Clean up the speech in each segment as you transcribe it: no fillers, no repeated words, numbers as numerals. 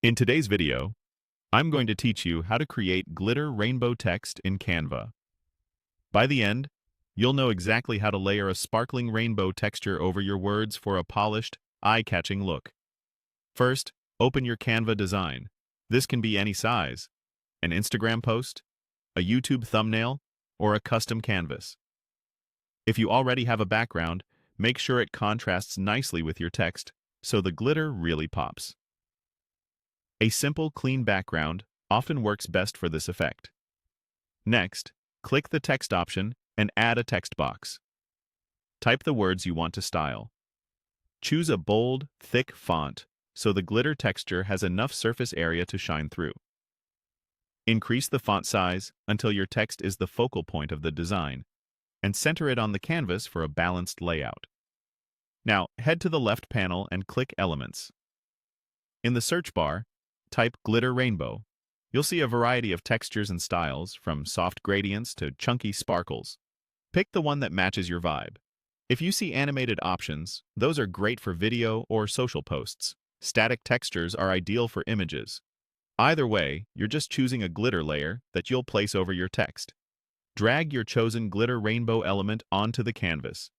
In today's video, I'm going to teach you how to create glitter rainbow text in Canva. By the end, you'll know exactly how to layer a sparkling rainbow texture over your words for a polished, eye-catching look. First, open your Canva design. This can be any size: an Instagram post, a YouTube thumbnail, or a custom canvas. If you already have a background, make sure it contrasts nicely with your text so the glitter really pops. A simple, clean background often works best for this effect. Next, click the text option and add a text box. Type the words you want to style. Choose a bold, thick font so the glitter texture has enough surface area to shine through. Increase the font size until your text is the focal point of the design, and center it on the canvas for a balanced layout. Now, head to the left panel and click Elements. In the search bar, type Glitter Rainbow. You'll see a variety of textures and styles, from soft gradients to chunky sparkles. Pick the one that matches your vibe. If you see animated options, those are great for video or social posts. Static textures are ideal for images. Either way, you're just choosing a glitter layer that you'll place over your text. Drag your chosen glitter rainbow element onto the canvas.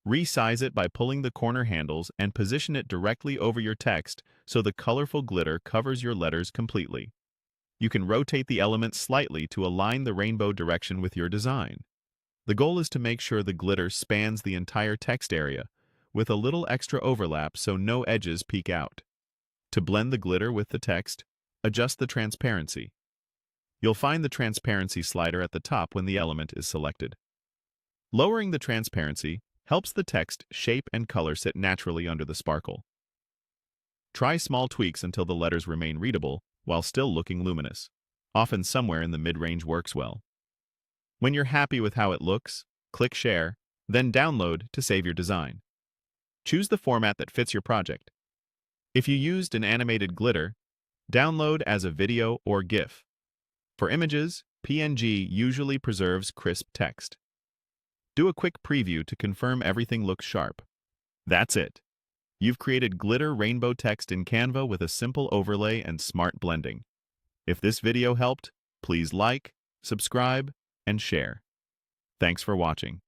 Resize it by pulling the corner handles and position it directly over your text so the colorful glitter covers your letters completely. You can rotate the element slightly to align the rainbow direction with your design. The goal is to make sure the glitter spans the entire text area, with a little extra overlap so no edges peek out. To blend the glitter with the text, adjust the transparency. You'll find the transparency slider at the top when the element is selected. Lowering the transparency helps the text shape and color sit naturally under the sparkle. Try small tweaks until the letters remain readable while still looking luminous. Often somewhere in the mid-range works well. When you're happy with how it looks, click Share, then Download to save your design. Choose the format that fits your project. If you used an animated glitter, download as a video or GIF. For images, PNG usually preserves crisp text. Do a quick preview to confirm everything looks sharp. That's it. You've created glitter rainbow text in Canva with a simple overlay and smart blending. If this video helped, please like, subscribe, and share. Thanks for watching.